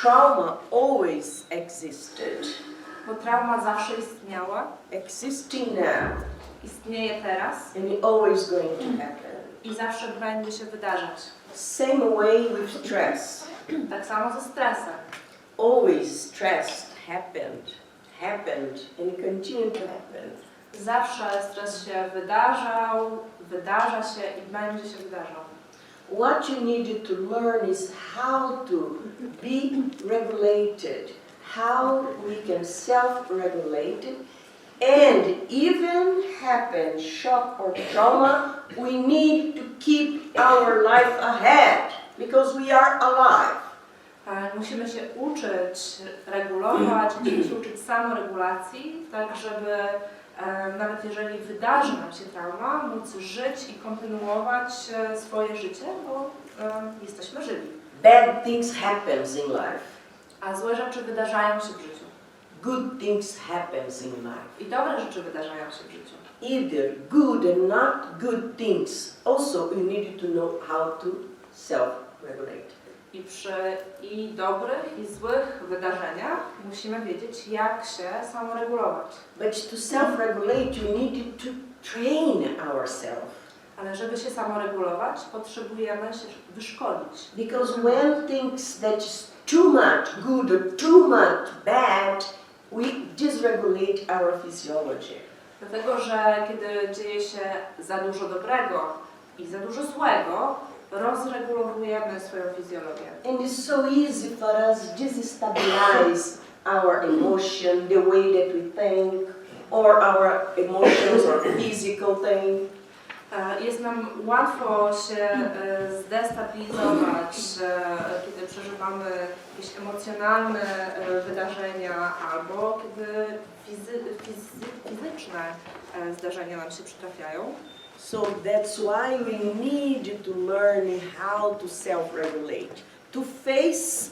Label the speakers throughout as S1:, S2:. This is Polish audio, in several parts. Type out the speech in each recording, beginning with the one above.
S1: trauma always existed,
S2: bo trauma zawsze istniała,
S1: existing now,
S2: istnieje teraz
S1: and always going to happen.
S2: i zawsze będzie się wydarzać.
S1: Same way with stress.
S2: Tak samo ze stresem.
S1: Always stress happened, and continued to happen.
S2: Zawsze stres się wydarzał, wydarza się i będzie się wydarzał.
S1: What you needed to learn is how to be regulated, how we can self-regulate it, and even happen shock or trauma, we need to keep our life ahead because we are alive.
S2: Musimy się uczyć regulować, musimy się uczyć samoregulacji, tak żeby nawet jeżeli wydarzy nam się trauma, móc żyć i kontynuować swoje życie, bo jesteśmy żywi.
S1: Bad things happens in life.
S2: A złe rzeczy wydarzają się w życiu.
S1: Good things happens in life.
S2: I dobre rzeczy wydarzają się w życiu.
S1: Either good and not good things. Also, you need to know how to self-regulate.
S2: I przy i dobrych, i złych wydarzeniach musimy wiedzieć, jak się samoregulować.
S1: But to self-regulate, you need to train ourselves.
S2: Ale żeby się samoregulować, potrzebujemy się wyszkolić.
S1: Because when things that is too much good or too much bad, we dysregulate our physiology.
S2: Dlatego, że kiedy dzieje się za dużo dobrego i za dużo złego, rozregulowujemy swoją fizjologię.
S1: And it's so easy for us to destabilize our emotion, the way that we think, or our emotions or physical thing.
S2: Jest nam łatwo się zdestabilizować, kiedy przeżywamy jakieś emocjonalne wydarzenia albo kiedy fizyczne zdarzenia nam się przytrafiają.
S1: So that's why we need to learn how to self-regulate, to face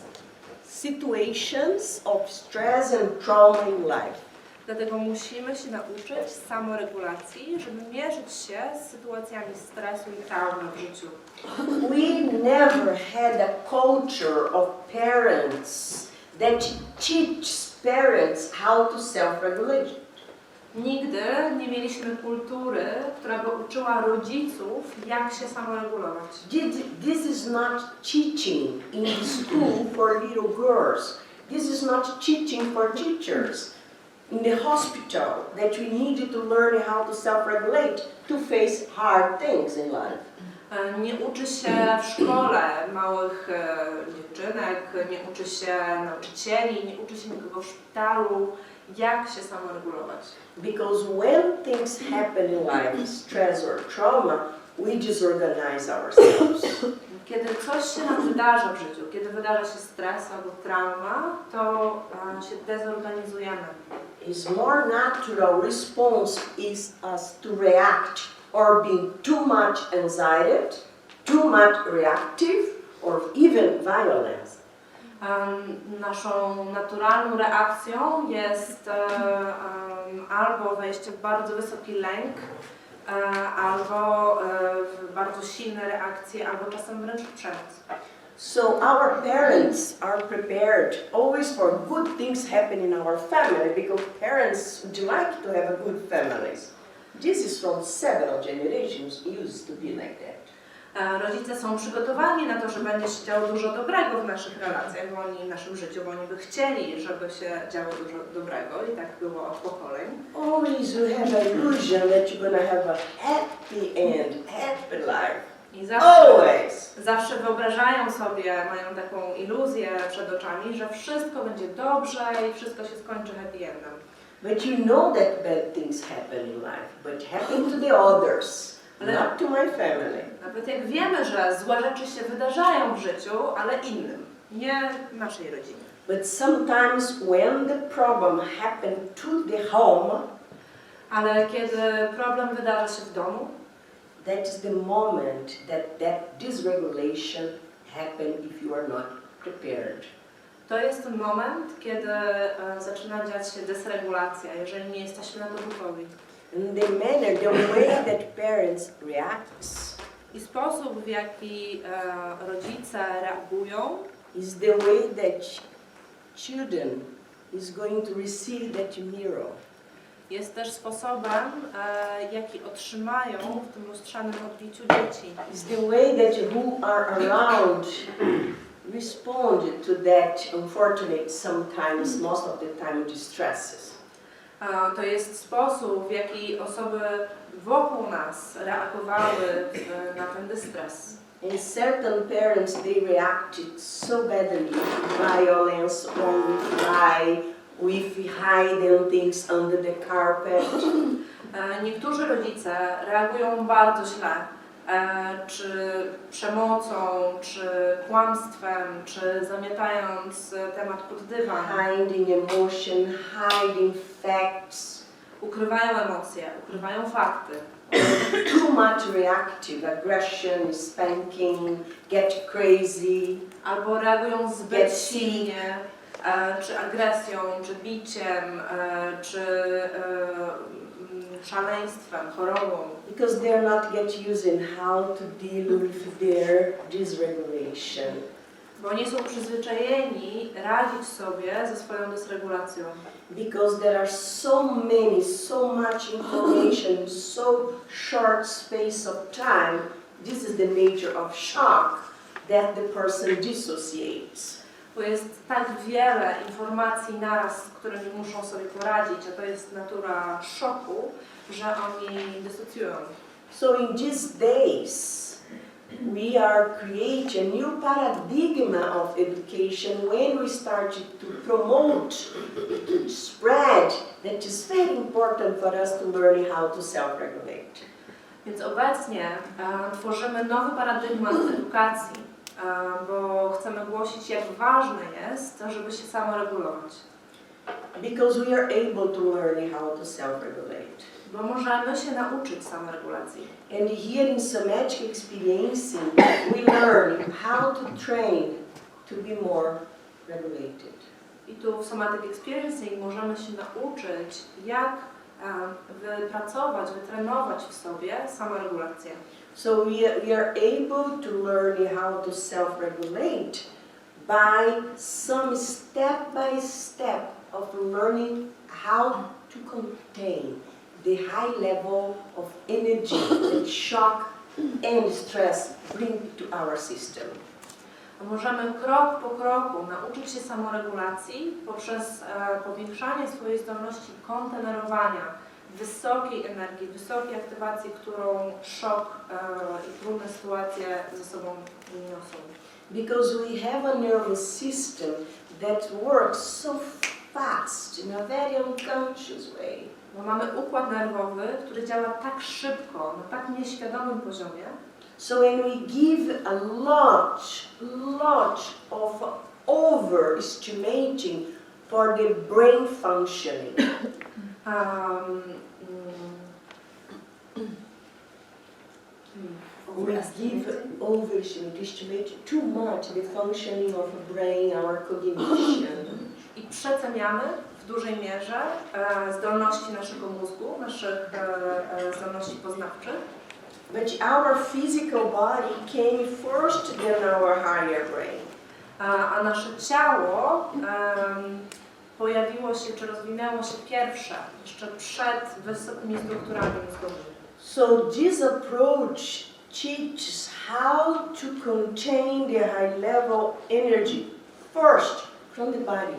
S1: situations of stress and trauma in life.
S2: Dlatego musimy się nauczyć samoregulacji, żeby mierzyć się z sytuacjami stresu i traumy w życiu.
S1: We never had a culture of parents that teach parents how to self-regulate.
S2: Nigdy nie mieliśmy kultury, która by uczyła rodziców, jak się samoregulować.
S1: This is not teaching in the school for little girls. This is not teaching for teachers. In the hospital, that we need to learn how to self-regulate, to face hard things in life.
S2: Nie uczy się w szkole małych dziewczynek, nie uczy się nauczycieli, nie uczy się nikogo w szpitalu, jak się samoregulować.
S1: Because when things happen in life, stress or trauma, we disorganize ourselves.
S2: Kiedy coś się nam wydarza w życiu, kiedy wydarza się stres albo trauma, to się dezorganizujemy.
S1: It's more natural response is us to react or being too much anxiety, too much reactive, or even violence.
S2: Naszą naturalną reakcją jest albo wejście w bardzo wysoki lęk, albo bardzo silne reakcje, albo czasem wręcz przemoc.
S1: So our parents are prepared always for good things happen in our family because parents would like to have a good families. This is from several generations used to be like that.
S2: Rodzice są przygotowani na to, że będzie się działo dużo dobrego w naszych relacjach, w naszym życiu, bo oni by chcieli, żeby się działo dużo dobrego i tak było od pokoleń.
S1: Always you have an illusion that you're going to have a happy end, happy life.
S2: I zawsze wyobrażają sobie, mają taką iluzję przed oczami, że wszystko będzie dobrze i wszystko się skończy happy endem.
S1: But you know that bad things happen in life, but happen to the others, not to my family.
S2: Nawet jak wiemy, że złe rzeczy się wydarzają w życiu, ale innym, nie naszej rodzinie.
S1: But sometimes when the problem happens to the home,
S2: ale kiedy problem wydarza się w domu,
S1: that is the moment that dysregulation happens if you are not prepared.
S2: To jest ten moment, kiedy zaczyna dziać się dysregulacja, jeżeli nie jesteśmy na to gotowi.
S1: And the manner, the way that parents react,
S2: i sposób, w jaki rodzice reagują,
S1: is the way that student is going to receive that mirror.
S2: Jest też sposobem, jaki otrzymają w tym lustrzanym odbiciu dzieci.
S1: It's the way that who are around respond to that unfortunate, sometimes, most of the time, distresses.
S2: To jest sposób, w jaki osoby wokół nas reagowały na ten dystres.
S1: And certain parents, they reacted so badly with violence or with lie, with hiding things under the carpet.
S2: Niektórzy rodzice reagują bardzo źle, czy przemocą, czy kłamstwem, czy zamiatając temat pod dywan.
S1: Hiding emotion, hiding facts.
S2: Ukrywają emocje, ukrywają fakty.
S1: Too much reactive aggression, spanking, get crazy.
S2: Albo reagują zbyt
S1: Get
S2: silnie, czy agresją, czy biciem, czy szaleństwem, chorobą.
S1: Because they're not yet using how to deal with their dysregulation.
S2: Bo nie są przyzwyczajeni radzić sobie ze swoją dysregulacją.
S1: Because there are so much information in so short space of time, this is the nature of shock that the person dissociates.
S2: Bo jest tak wiele informacji naraz, z którymi muszą sobie poradzić, a to jest natura szoku, że oni dysocjują.
S1: So in these days, we are creating a new paradigm of education when we start to promote, to spread, that is very important for us to learn how to self-regulate.
S2: Więc obecnie tworzymy nowy paradygmat edukacji, bo chcemy głosić, jak ważne jest, żeby się samoregulować.
S1: Because we are able to learn how to self-regulate.
S2: Bo możemy się nauczyć samoregulacji.
S1: And here in Somatic Experiencing, we learn how to train to be more regulated.
S2: I tu w Somatic Experiencing możemy się nauczyć, jak wypracować, wytrenować w sobie samoregulację.
S1: So we are able to learn how to self-regulate by some step by step of learning how to contain the high level of energy that shock and stress bring to our system.
S2: Możemy krok po kroku nauczyć się samoregulacji poprzez powiększanie swojej zdolności kontenerowania wysokiej energii, wysokiej aktywacji, którą szok i trudne sytuacje ze sobą niosą.
S1: Because we have a nervous system that works so fast in a very unconscious way.
S2: Bo mamy układ nerwowy, który działa tak szybko, na tak nieświadomym poziomie.
S1: So when we give a lot of overestimating for the brain functioning. We give overestimate too much the functioning of the brain, our cognition.
S2: I przeceniamy w dużej mierze zdolności naszego mózgu, naszych zdolności poznawczych.
S1: But our physical body came first than our higher brain.
S2: A nasze ciało pojawiło się, czy rozwinęło się pierwsze, jeszcze przed wysokimi strukturami mózgowymi.
S1: So this approach teaches how to contain the high level energy first from the body.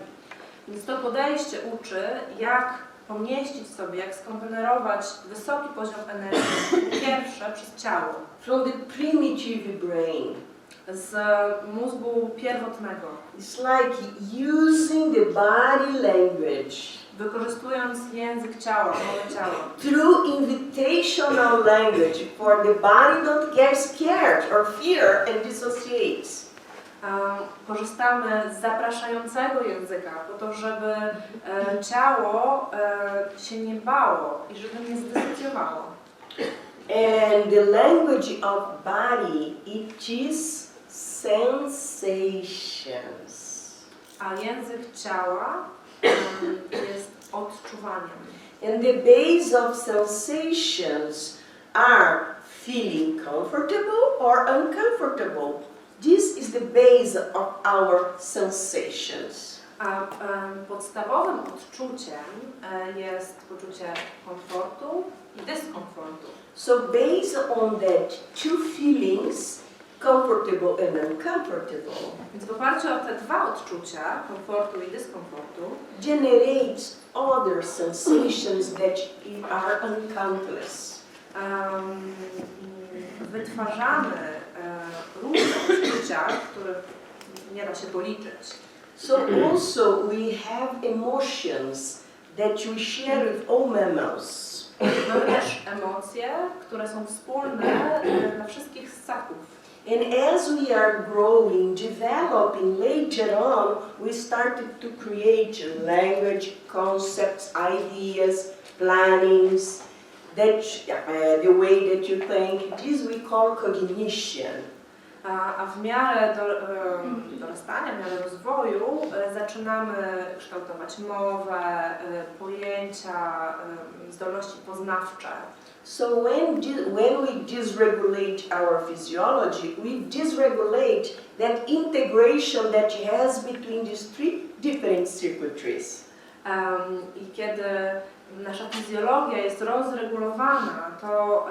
S2: Więc to podejście uczy, jak pomieścić sobie, jak skontenerować wysoki poziom energii pierwsze przez ciało.
S1: From the primitive brain.
S2: Z mózgu pierwotnego.
S1: It's like using the body language.
S2: Wykorzystując język ciała, mowe ciało.
S1: Through invitational language for the body don't get scared or fear and dissociates.
S2: Korzystamy z zapraszającego języka po to, żeby ciało się nie bało i żeby nie zdysocjowało.
S1: And the language of body, it is sensations.
S2: A język ciała jest odczuwaniem.
S1: And the base of sensations are feeling comfortable or uncomfortable. This is the base of our sensations.
S2: A podstawowym odczuciem jest poczucie komfortu i dyskomfortu.
S1: So based on that two feelings, comfortable and uncomfortable,
S2: Więc w oparciu o te dwa odczucia, komfortu i dyskomfortu,
S1: generates other sensations that are uncountless.
S2: Wytwarzamy różne odczucia, których nie da się policzyć.
S1: So also we have emotions that we share with all mammals.
S2: Mamy też emocje, które są wspólne dla wszystkich ssaków.
S1: And as we are growing, developing, later on, we started to create language, concepts, ideas, plannings, that the way that you think. This we call cognition.
S2: A w miarę dorastania, w miarę rozwoju zaczynamy kształtować mowę, pojęcia, zdolności poznawcze.
S1: So when we dysregulate our physiology, we dysregulate that integration that has between these three different circuitries.
S2: I kiedy nasza fizjologia jest rozregulowana, to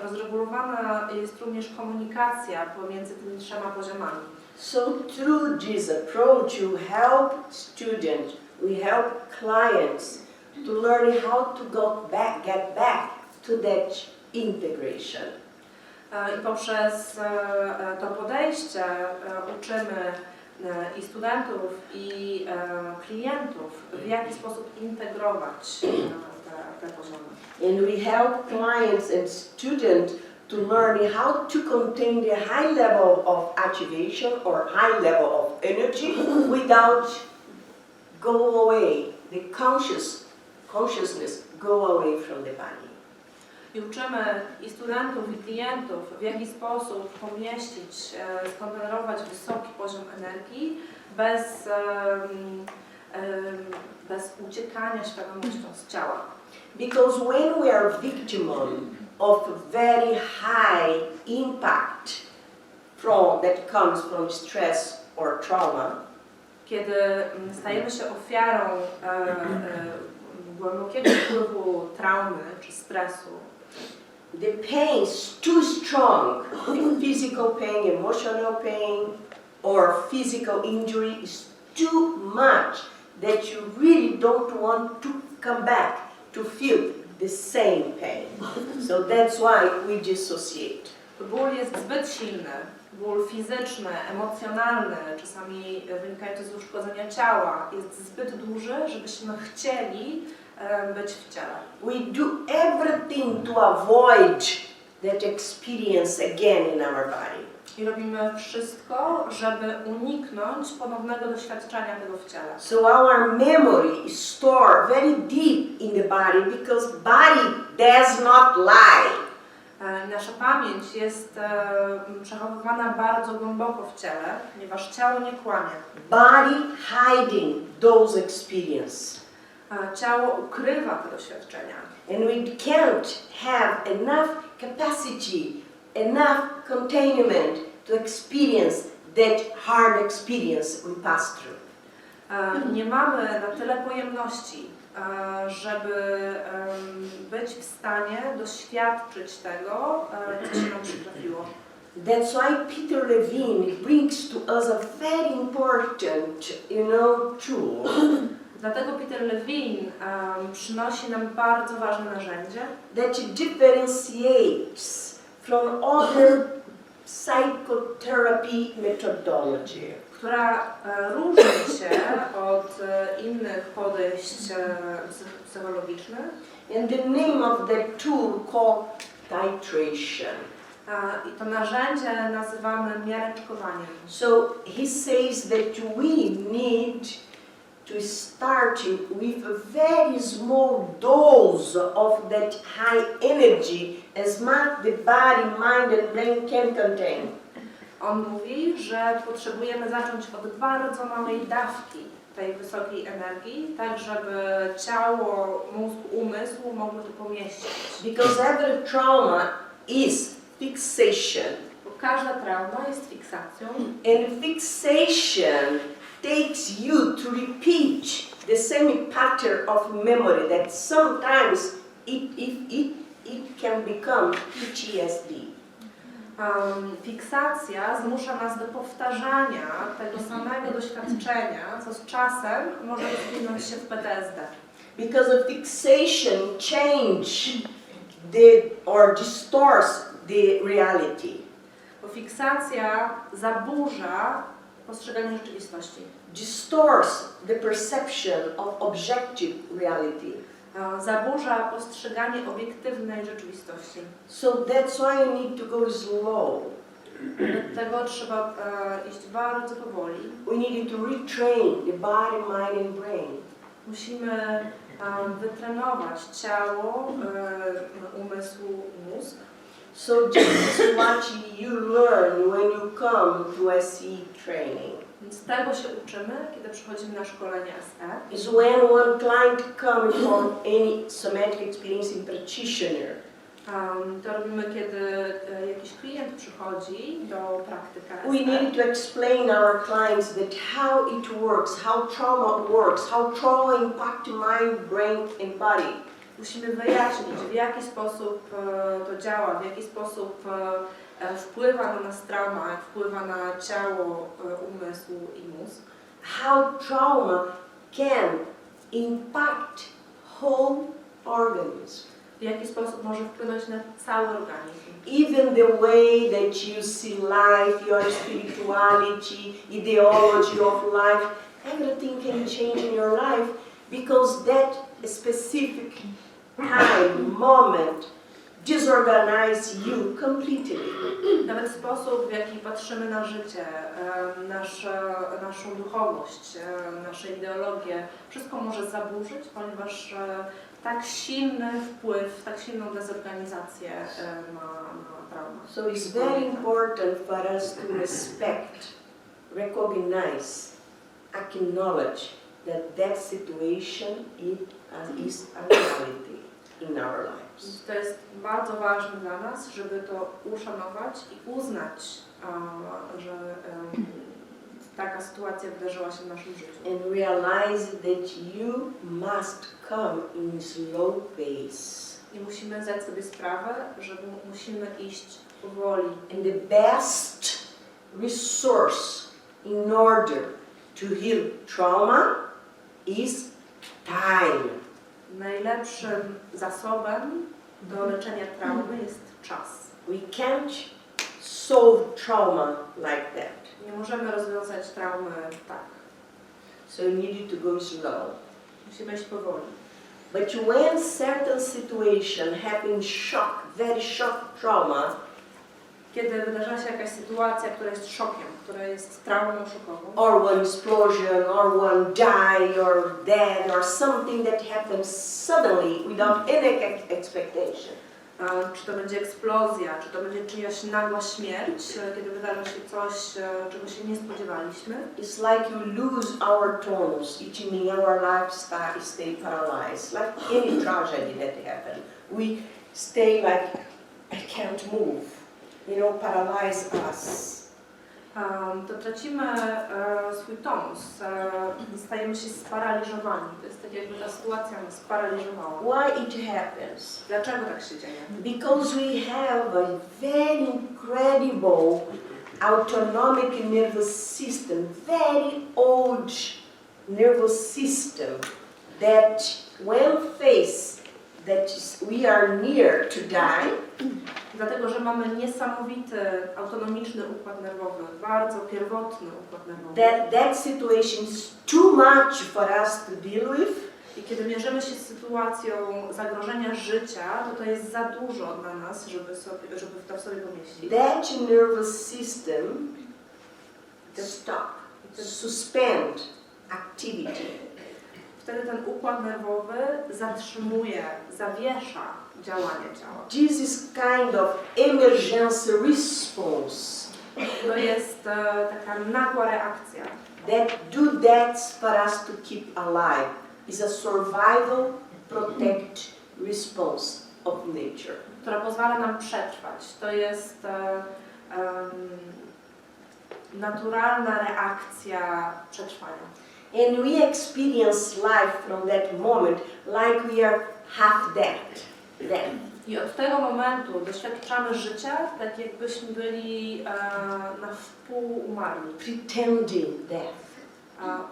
S2: rozregulowana jest również komunikacja pomiędzy tymi trzema poziomami.
S1: So through this approach, you help students, we help clients to learn how to get back to that integration.
S2: I poprzez to podejście uczymy i studentów, i klientów, w jaki sposób integrować te poziomy.
S1: And we help clients and students to learn how to contain the high level of activation or high level of energy without go away, the consciousness go away from the body.
S2: I uczymy i studentów, i klientów, w jaki sposób pomieścić, skontrolować wysoki poziom energii bez uciekania świadomością z ciała.
S1: Because when we are victim of very high impact that comes from stress or trauma,
S2: kiedy stajemy się ofiarą głębokiego wpływu traumy czy stresu,
S1: the pain is too strong, the physical pain, emotional pain, or physical injury is too much that you really don't want to come back to feel the same pain. So that's why we dissociate.
S2: ból jest zbyt silny, ból fizyczny, emocjonalny, czasami wynikający z uszkodzenia ciała, jest zbyt duży, żebyśmy chcieli być w ciele.
S1: We do everything to avoid that experience again in our body.
S2: I robimy wszystko, żeby uniknąć ponownego doświadczenia tego w ciele.
S1: So our memory is stored very deep in the body because body does not lie.
S2: Nasza pamięć jest przechowywana bardzo głęboko w ciele, ponieważ ciało nie kłamie.
S1: Body hiding those experiences.
S2: Ciało ukrywa te doświadczenia.
S1: And we can't have enough capacity, enough containment to experience that hard experience we pass through.
S2: Nie mamy na tyle pojemności, żeby być w stanie doświadczyć tego, co się nam przytrafiło.
S1: That's why Peter Levine brings to us a very important, tool.
S2: Dlatego Peter Levine przynosi nam bardzo ważne narzędzie,
S1: that differentiates from other psychotherapy methodology.
S2: która różni się od innych podejść psychologicznych.
S1: And the name of that tool called titration.
S2: I to narzędzie nazywamy miareczkowaniem.
S1: So he says that we need to start with a very small dose of that high energy as much the body, mind and brain can contain.
S2: On mówi, że potrzebujemy zacząć od bardzo małej dawki tej wysokiej energii, tak żeby ciało, mózg, umysł mogły to pomieścić.
S1: Because every trauma is fixation.
S2: Bo każda trauma jest fiksacją.
S1: And fixation takes you to repeat the same pattern of memory that sometimes it can become PTSD.
S2: Fiksacja zmusza nas do powtarzania tego samego doświadczenia, co z czasem może rozwinąć się w PTSD.
S1: Because of fixation change or distorts the reality.
S2: Bo fiksacja zaburza postrzeganie rzeczywistości.
S1: Distorts the perception of objective reality.
S2: Zaburza postrzeganie obiektywnej rzeczywistości.
S1: So that's why you need to go slow.
S2: Dlatego trzeba iść bardzo powoli.
S1: We need to retrain the body, mind and brain.
S2: Musimy wytrenować ciało, umysł i mózg.
S1: So this is what you learn when you come to SE training.
S2: Więc tego się uczymy, kiedy przychodzimy na szkolenie SE.
S1: Is when one client comes from any somatic experiencing practitioner.
S2: To robimy, kiedy jakiś klient przychodzi do praktyka SE.
S1: We need to explain our clients that how it works, how trauma works, how trauma impacts mind, brain and body.
S2: Musimy wyjaśnić, w jaki sposób to działa, w jaki sposób wpływa na nas trauma, jak wpływa na ciało, umysł i mózg.
S1: How trauma can impact whole organism.
S2: W jaki sposób może wpłynąć na cały organizm.
S1: Even the way that you see life, your spirituality, ideology of life, everything can change in your life because that specific time, moment, disorganize you completely.
S2: Nawet sposób, w jaki patrzymy na życie, naszą duchowość, nasze ideologie, wszystko może zaburzyć, ponieważ tak silny wpływ, tak silną dezorganizację ma trauma.
S1: So it's very important for us to respect, recognize, acknowledge that situation is a reality in our lives.
S2: To jest bardzo ważne dla nas, żeby to uszanować i uznać, że taka sytuacja wydarzyła się w naszym życiu.
S1: And realize that you must come in slow pace.
S2: I musimy zdać sobie sprawę, że musimy iść powoli.
S1: And the best resource in order to heal trauma is time.
S2: Najlepszym zasobem do leczenia traumy jest czas.
S1: We can't solve trauma like that.
S2: Nie możemy rozwiązać traumy tak.
S1: So you need to go slow.
S2: Musimy iść powoli.
S1: But when certain situation happens shock, very shock trauma,
S2: Kiedy wydarza się jakaś sytuacja, która jest szokiem, która jest traumą szokową,
S1: or one explosion, or one die, or dead, or something that happens suddenly without any expectation.
S2: Czy to będzie eksplozja, czy to będzie czyjaś nagła śmierć, kiedy wydarza się coś, czego się nie spodziewaliśmy.
S1: It's like you lose our tonus, it means our life stay paralyzed, like any tragedy that happened. We stay like, I can't move, paralyze us.
S2: To tracimy swój tonus, stajemy się sparaliżowani. To jest tak, jakby ta sytuacja nas sparaliżowała.
S1: Why it happens?
S2: Dlaczego tak się dzieje?
S1: Because we have a very incredible autonomic nervous system, very old nervous system that when faced that we are near to die,
S2: Dlatego, że mamy niesamowity, autonomiczny układ nerwowy, bardzo pierwotny układ nerwowy.
S1: that situation is too much for us to deal with.
S2: I kiedy mierzymy się z sytuacją zagrożenia życia, to jest za dużo dla nas, żeby to w sobie pomieścić.
S1: That nervous system stop, suspend activity.
S2: Wtedy ten układ nerwowy zatrzymuje, zawiesza działanie ciała.
S1: This is kind of emergency response
S2: To jest taka nagła reakcja.
S1: that do that for us to keep alive. Is a survival, protect response of nature.
S2: Która pozwala nam przetrwać. To jest naturalna reakcja przetrwania.
S1: And we experience life from that moment like we are half dead.
S2: I od tego momentu doświadczamy życia, tak jakbyśmy byli na wpół umarli.
S1: Pretending death.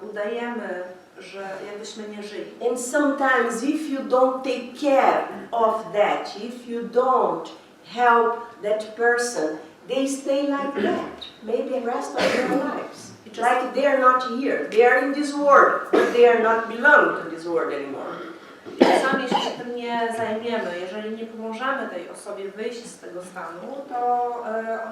S2: Udajemy, że jakbyśmy nie żyli.
S1: And sometimes if you don't take care of that, if you don't help that person, they stay like that, maybe the rest of their lives. Like they are not here, they are in this world, but they are not belong to this world anymore.
S2: Czasami, jeśli się tym nie zajmiemy, jeżeli nie pomożemy tej osobie wyjść z tego stanu, to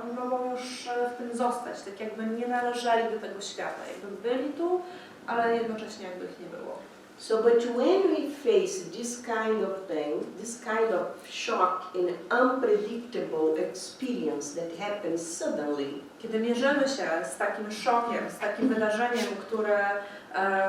S2: oni mogą już w tym zostać, tak jakby nie należeli do tego świata, jakby byli tu, ale jednocześnie jakby ich nie było.
S1: So, but when we face this kind of thing, this kind of shock and unpredictable experience that happens suddenly,
S2: kiedy mierzymy się z takim szokiem, z takim wydarzeniem, które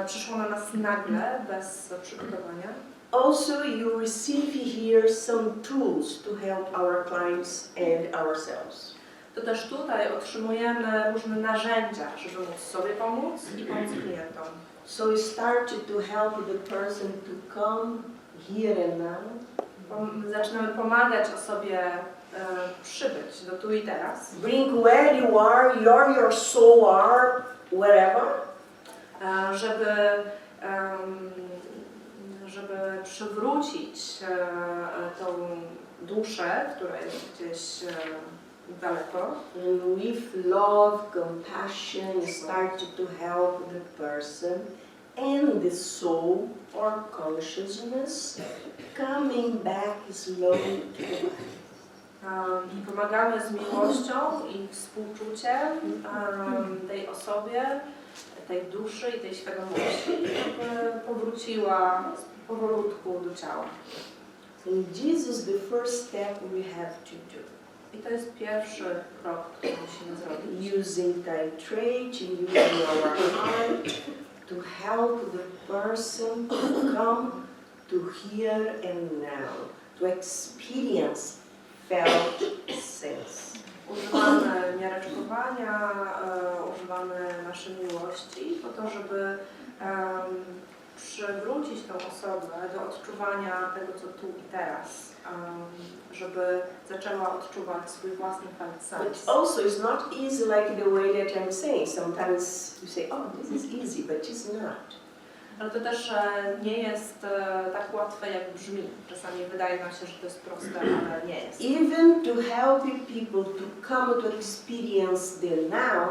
S2: przyszło na nas nagle, bez przygotowania,
S1: also you receive here some tools to help our clients and ourselves.
S2: to też tutaj otrzymujemy różne narzędzia, żeby móc sobie pomóc i pomóc klientom.
S1: So we started to help the person to come here and now.
S2: Zaczynamy pomagać osobie przybyć do tu i teraz.
S1: Bring where you are, your soul are, wherever.
S2: Żeby przywrócić tą duszę, która jest gdzieś daleko.
S1: And with love, compassion, started to help the person and the soul or consciousness coming back slowly to the body.
S2: I pomagamy z miłością i współczuciem tej osobie, tej duszy i tej świadomości, żeby powróciła powolutku do ciała.
S1: And this is the first step we have to do.
S2: I to jest pierwszy krok, który musimy zrobić.
S1: Using titration, using our heart to help the person to come to here and now, to experience felt sense.
S2: Używamy miareczkowania, używamy naszej miłości po to, żeby przywrócić tą osobę do odczuwania tego, co tu i teraz, żeby zaczęła odczuwać swój własny fakt sense.
S1: But also it's not easy like the way that I'm saying. Sometimes you say, oh, this is easy, but it's not.
S2: Ale to też nie jest tak łatwe, jak brzmi. Czasami wydaje nam się, że to jest proste, ale nie jest.
S1: Even to help people to come to experience the now,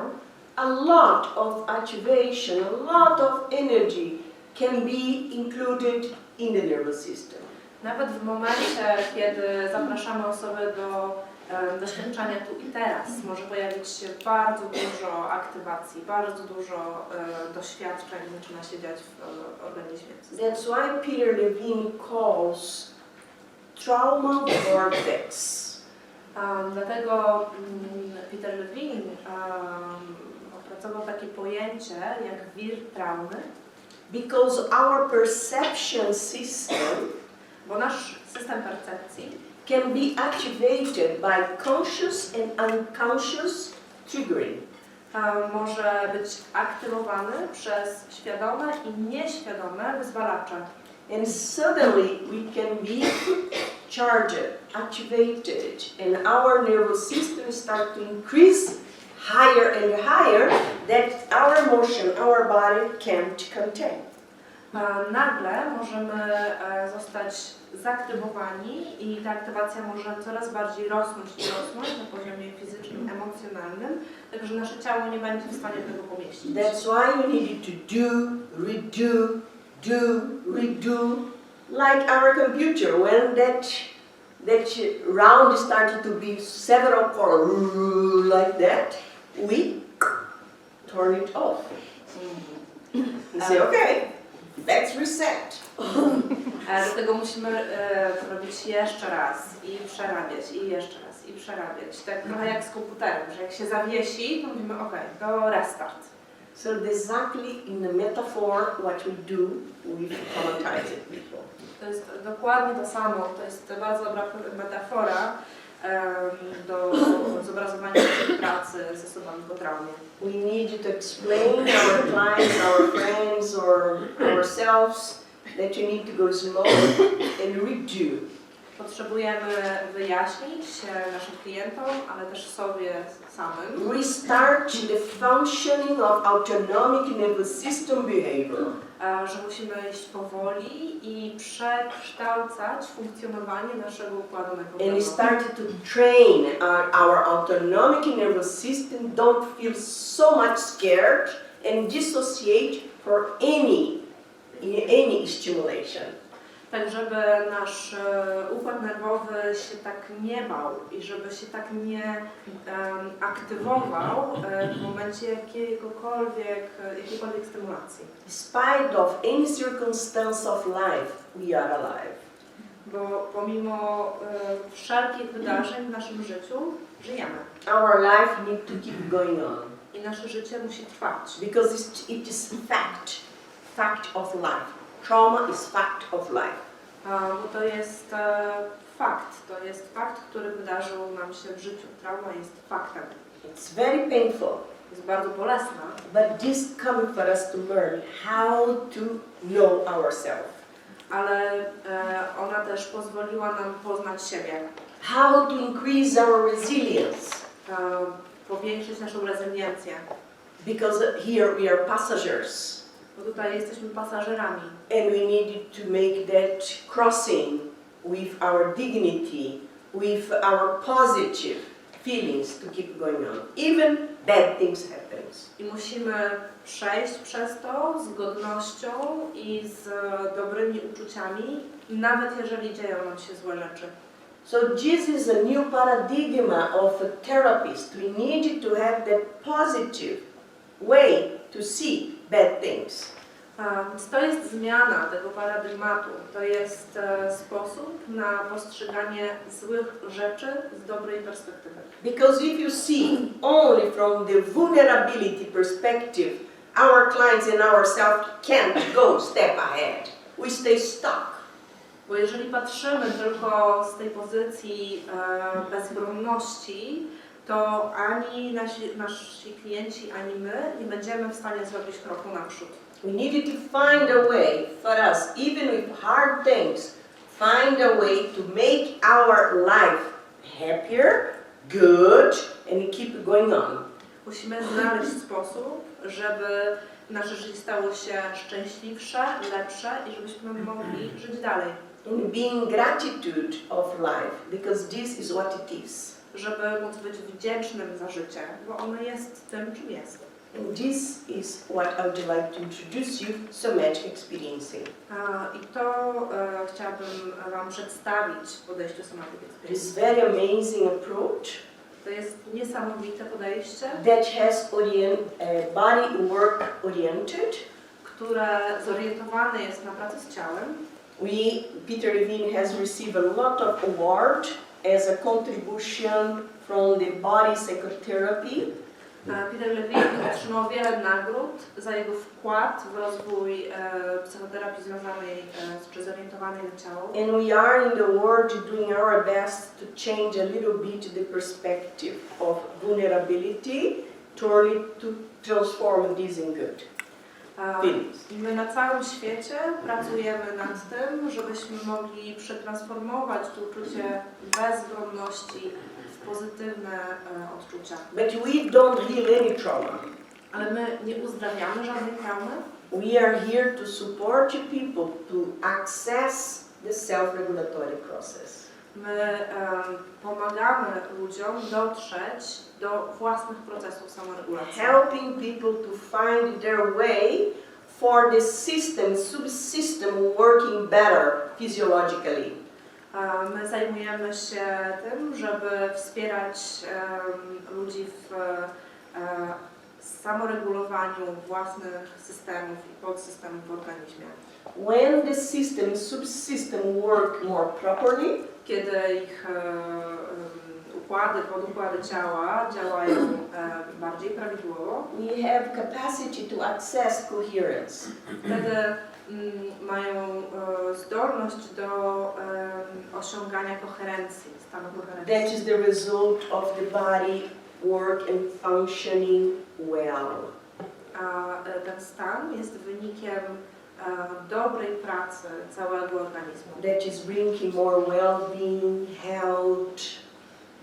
S1: a lot of activation, a lot of energy can be included in the nervous system.
S2: Nawet w momencie, kiedy zapraszamy osobę do doświadczenia tu i teraz, może pojawić się bardzo dużo aktywacji, bardzo dużo doświadczeń zaczyna się dziać w organizmie.
S1: That's why Peter Levine calls trauma vortex.
S2: Dlatego Peter Levine opracował takie pojęcie jak wir traumy,
S1: Because our perception system
S2: bo nasz system percepcji
S1: can be activated by conscious and unconscious triggering.
S2: może być aktywowany przez świadome i nieświadome wyzwalacze.
S1: And suddenly we can be charged, activated, and our nervous system start to increase higher and higher that our emotion, our body can't contain.
S2: Nagle możemy zostać zaktywowani i ta aktywacja może coraz bardziej rosnąć na poziomie fizycznym, emocjonalnym, tak że nasze ciało nie będzie w stanie tego pomieścić.
S1: That's why we need to do, redo, like our computer. When that round started to be several colors like that, we turn it off. And say, okay, let's reset.
S2: Dlatego musimy robić jeszcze raz i przerabiać, i jeszcze raz, i przerabiać. Tak trochę jak z komputerem, że jak się zawiesi, to mówimy ok, to restart.
S1: So exactly in the metaphor what we do with traumatized people.
S2: To jest dokładnie to samo, to jest bardzo dobra metafora do zobrazowania pracy z osobami po traumie.
S1: We need you to explain our clients, our friends, or ourselves that you need to go slow and redo.
S2: Potrzebujemy wyjaśnić naszym klientom, ale też sobie samym.
S1: Restart the functioning of autonomic nervous system behavior.
S2: Że musimy iść powoli i przekształcać funkcjonowanie naszego układu nerwowego.
S1: And start to train our autonomic nervous system. Don't feel so much scared and dissociate for any stimulation.
S2: Tak, żeby nasz układ nerwowy się tak nie bał i żeby się tak nie aktywował w momencie jakiejkolwiek stymulacji.
S1: Despite of any circumstance of life, we are alive. Bo
S2: pomimo wszelkich wydarzeń w naszym życiu żyjemy.
S1: Our life needs to keep going on.
S2: I nasze życie musi trwać.
S1: Because it is fact of life. Trauma is fact of life.
S2: Bo to jest fakt, który wydarzył nam się w życiu. Trauma jest faktem.
S1: It's very painful.
S2: Jest bardzo bolesna.
S1: But this comes for us to learn how to know ourselves.
S2: Ale ona też pozwoliła nam poznać siebie.
S1: How to increase our resilience.
S2: Powiększyć naszą rezyliencję.
S1: Because here we are passengers.
S2: Bo tutaj jesteśmy pasażerami.
S1: And we need to make that crossing with our dignity, with our positive feelings to keep going on. Even bad things happen.
S2: I musimy przejść przez to z godnością i z dobrymi uczuciami, nawet jeżeli dzieją nam się złe rzeczy.
S1: So this is a new paradigm of a therapist. We need to have that positive way to see bad things.
S2: Więc to jest zmiana tego paradygmatu. To jest sposób na postrzeganie złych rzeczy z dobrej perspektywy.
S1: Because if you see only from the vulnerability perspective, our clients and ourselves can't go step ahead. We stay stuck.
S2: Bo jeżeli patrzymy tylko z tej pozycji bezbronności, to ani nasi klienci, ani my nie będziemy w stanie zrobić kroku naprzód.
S1: We needed to find a way for us, even with hard things, find a way to make our life happier, good, and keep going on.
S2: Musimy znaleźć sposób, żeby nasze życie stało się szczęśliwsze, lepsze i żebyśmy mogli żyć dalej.
S1: And being gratitude of life, because this is what it is.
S2: Żeby móc być wdzięcznym za życie, bo ono jest tym, czym jest.
S1: And this is what I would like to introduce you, Somatic Experiencing.
S2: I to chciałabym Wam przedstawić w podejściu Somatic
S1: It is
S2: Experiencing.
S1: very amazing approach
S2: To jest niesamowite podejście,
S1: that has body work oriented.
S2: które zorientowane jest na pracę z ciałem.
S1: Peter Levine has received a lot of award as a contribution from the body psychotherapy.
S2: Peter Levine otrzymał wiele nagród za jego wkład w rozwój psychoterapii związanej czy zorientowanej na ciało.
S1: And we are in the world doing our best to change a little bit the perspective of vulnerability to transform this in good feelings.
S2: I my na całym świecie pracujemy nad tym, żebyśmy mogli przetransformować to uczucie bezbronności w pozytywne odczucia.
S1: But we don't heal any trauma.
S2: Ale my nie uzdrawiamy żadnej traumy.
S1: We are here to support people to access the self-regulatory process.
S2: My pomagamy ludziom dotrzeć do własnych procesów samoregulacji.
S1: Helping people to find their way for the system, subsystem working better physiologically.
S2: My zajmujemy się tym, żeby wspierać ludzi w samoregulowaniu własnych systemów i podsystemów w organizmie.
S1: When the system, subsystem work more properly,
S2: kiedy ich podukłady ciała działają bardziej prawidłowo,
S1: we have capacity to access coherence.
S2: wtedy mają zdolność do osiągania koherencji, stanu koherencji.
S1: That is the result of the body work and functioning well.
S2: A ten stan jest wynikiem dobrej pracy całego organizmu.
S1: That is bringing more well-being, health,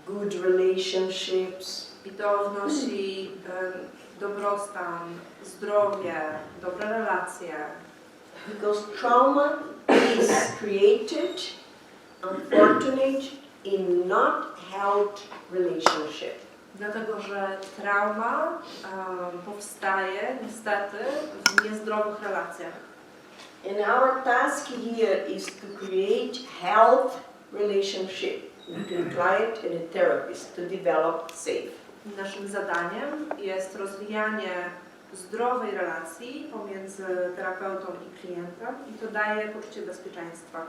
S1: good relationships.
S2: I to wnosi dobrostan, zdrowie, dobre relacje.
S1: Because trauma is created, unfortunately, in not health relationship.
S2: Dlatego, że trauma powstaje niestety w niezdrowych relacjach.
S1: And our task here is to create health relationship between client and a therapist to develop safe.
S2: Naszym zadaniem jest rozwijanie zdrowej relacji pomiędzy terapeutą i klientem i to daje poczucie bezpieczeństwa.